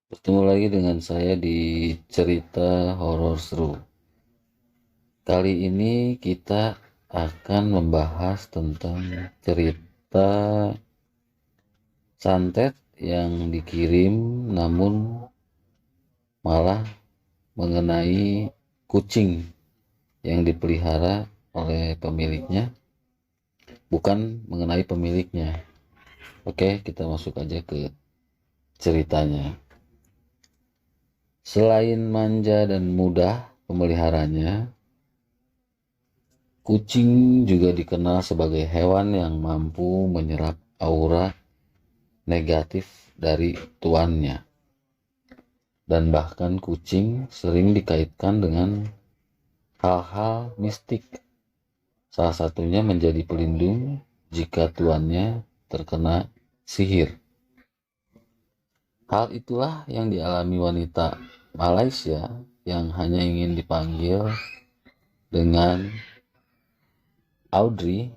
Bertemu lagi dengan saya di cerita horor seru. Kali ini kita akan membahas tentang cerita santet yang dikirim namun malah mengenai kucing yang dipelihara oleh pemiliknya, bukan mengenai pemiliknya. Oke, kita masuk aja ke ceritanya. Selain manja dan mudah pemeliharanya, kucing juga dikenal sebagai hewan yang mampu menyerap aura negatif dari tuannya, dan bahkan kucing sering dikaitkan dengan hal-hal mistik, salah satunya menjadi pelindung jika tuannya terkena sihir. Hal itulah yang dialami wanita Malaysia yang hanya ingin dipanggil dengan Audrey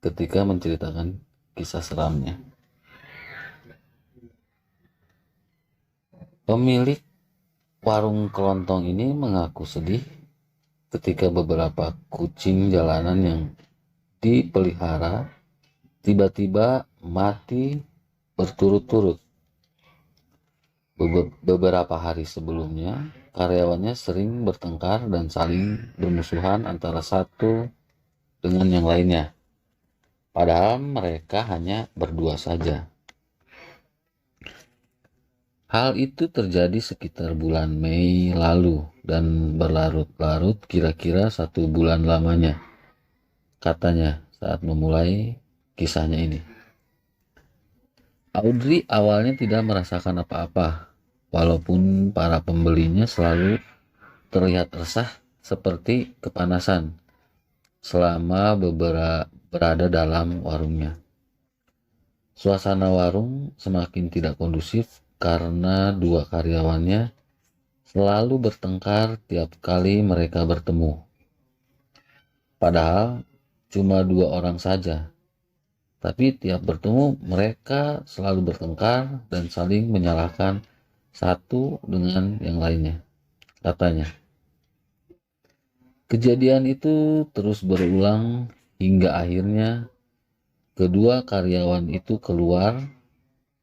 ketika menceritakan kisah seramnya. Pemilik warung kelontong ini mengaku sedih ketika beberapa kucing jalanan yang dipelihara tiba-tiba mati berturut-turut. Beberapa hari sebelumnya, karyawannya sering bertengkar dan saling bermusuhan antara satu dengan yang lainnya. Padahal mereka hanya berdua saja. Hal itu terjadi sekitar bulan Mei lalu dan berlarut-larut kira-kira 1 bulan lamanya, katanya saat memulai kisahnya ini. Audrey awalnya tidak merasakan apa-apa, walaupun para pembelinya selalu terlihat resah seperti kepanasan selama berada dalam warungnya. Suasana warung semakin tidak kondusif karena dua karyawannya selalu bertengkar tiap kali mereka bertemu. Padahal cuma 2 orang saja, tapi tiap bertemu mereka selalu bertengkar dan saling menyalahkan satu dengan yang lainnya, katanya. Kejadian itu terus berulang hingga akhirnya kedua karyawan itu keluar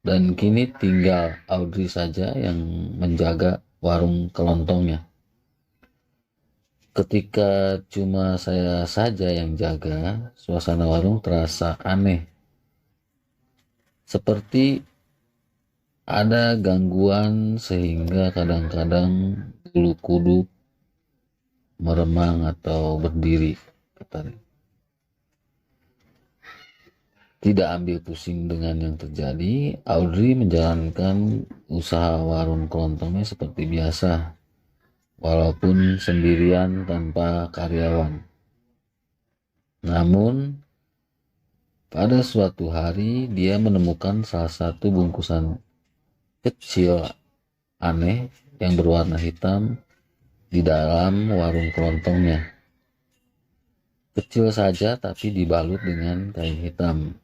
dan kini tinggal Audrey saja yang menjaga warung kelontongnya. Ketika cuma saya saja yang jaga, suasana warung terasa aneh. Seperti ada gangguan sehingga kadang-kadang bulu kuduk meremang atau berdiri, katanya. Tidak ambil pusing dengan yang terjadi, Audrey menjalankan usaha warung kelontongnya seperti biasa, walaupun sendirian tanpa karyawan. Namun, pada suatu hari dia menemukan salah satu bungkusan kecil aneh yang berwarna hitam di dalam warung kelontongnya. Kecil saja tapi dibalut dengan kain hitam.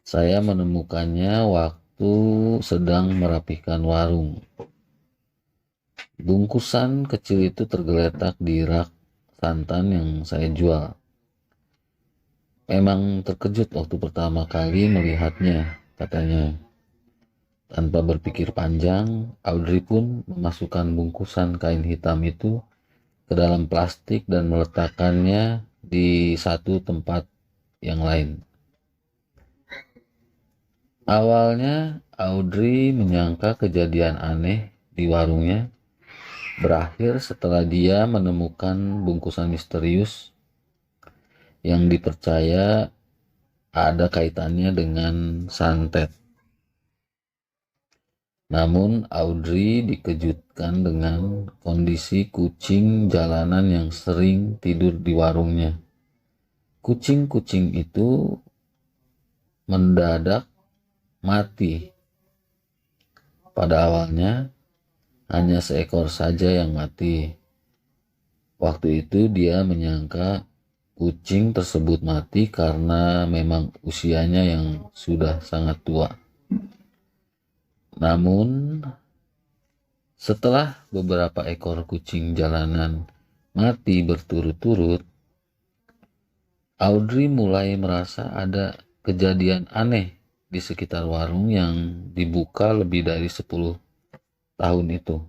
Saya menemukannya waktu sedang merapikan warung. Bungkusan kecil itu tergeletak di rak santan yang saya jual. Memang terkejut waktu pertama kali melihatnya, katanya. Tanpa berpikir panjang, Audrey pun memasukkan bungkusan kain hitam itu ke dalam plastik dan meletakkannya di satu tempat yang lain. Awalnya Audrey menyangka kejadian aneh di warungnya berakhir setelah dia menemukan bungkusan misterius yang dipercaya ada kaitannya dengan santet. Namun Audrey dikejutkan dengan kondisi kucing jalanan yang sering tidur di warungnya. Kucing-kucing itu mendadak mati. Pada awalnya hanya seekor saja yang mati. Waktu itu dia menyangka kucing tersebut mati karena memang usianya yang sudah sangat tua. Namun, setelah beberapa ekor kucing jalanan mati berturut-turut, Audrey mulai merasa ada kejadian aneh di sekitar warung yang dibuka lebih dari 10 tahun itu.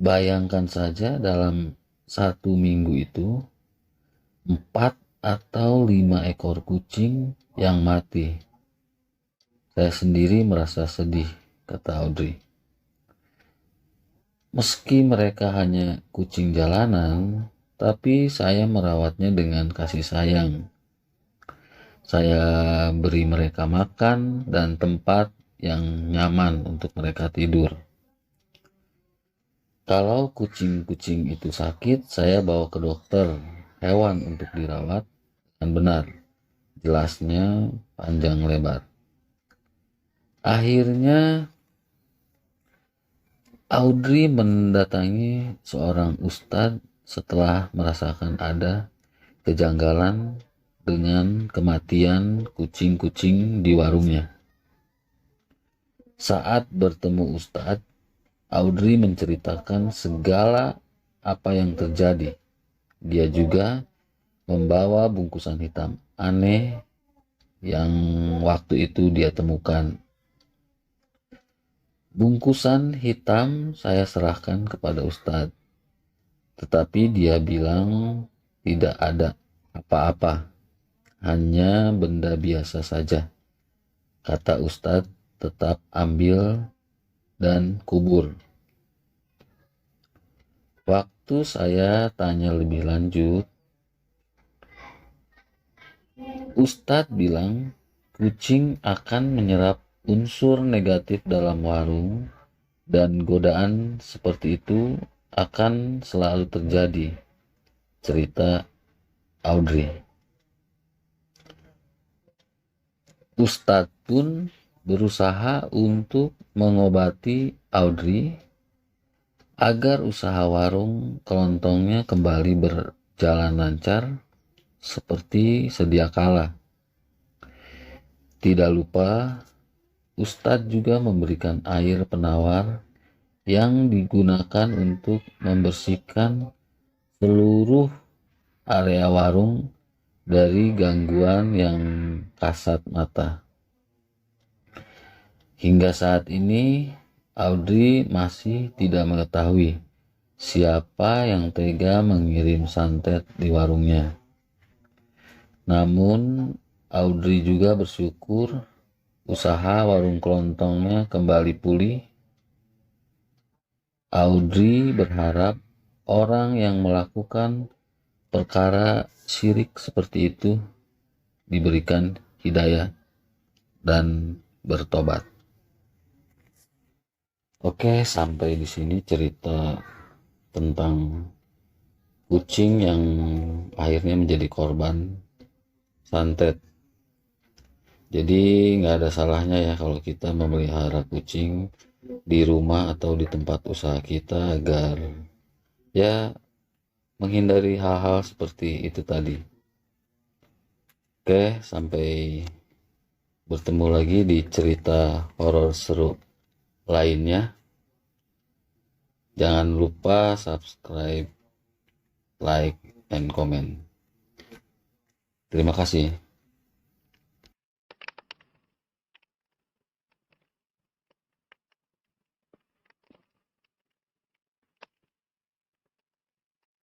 Bayangkan saja dalam 1 minggu itu, 4 atau 5 ekor kucing yang mati. Saya sendiri merasa sedih, kata Audrey. Meski mereka hanya kucing jalanan, tapi saya merawatnya dengan kasih sayang. Saya beri mereka makan dan tempat yang nyaman untuk mereka tidur. Kalau kucing-kucing itu sakit, saya bawa ke dokter hewan untuk dirawat dengan benar. Jelasnya panjang lebar. Akhirnya Audrey mendatangi seorang ustadz setelah merasakan ada kejanggalan dengan kematian kucing-kucing di warungnya. Saat bertemu ustadz, Audrey menceritakan segala apa yang terjadi. Dia juga membawa bungkusan hitam aneh yang waktu itu dia temukan. Bungkusan hitam saya serahkan kepada ustadz, tetapi dia bilang tidak ada apa-apa, hanya benda biasa saja. Kata ustadz, tetap ambil dan kubur. Waktu saya tanya lebih lanjut, ustadz bilang kucing akan menyerap unsur negatif dalam warung dan godaan seperti itu akan selalu terjadi, cerita Audrey. Ustadz pun berusaha untuk mengobati Audrey agar usaha warung kelontongnya kembali berjalan lancar seperti sedia kala. Tidak lupa, Ustadz juga memberikan air penawar yang digunakan untuk membersihkan seluruh area warung dari gangguan yang kasat mata. Hingga saat ini, Audrey masih tidak mengetahui siapa yang tega mengirim santet di warungnya. Namun, Audrey juga bersyukur usaha warung kelontongnya kembali pulih. Audrey berharap orang yang melakukan perkara syirik seperti itu diberikan hidayah dan bertobat. Oke, sampai di sini cerita tentang kucing yang akhirnya menjadi korban santet. Jadi nggak ada salahnya ya kalau kita memelihara kucing di rumah atau di tempat usaha kita agar ya menghindari hal-hal seperti itu tadi. Oke, sampai bertemu lagi di cerita horor seru lainnya. Jangan lupa subscribe, like, and comment. Terima kasih.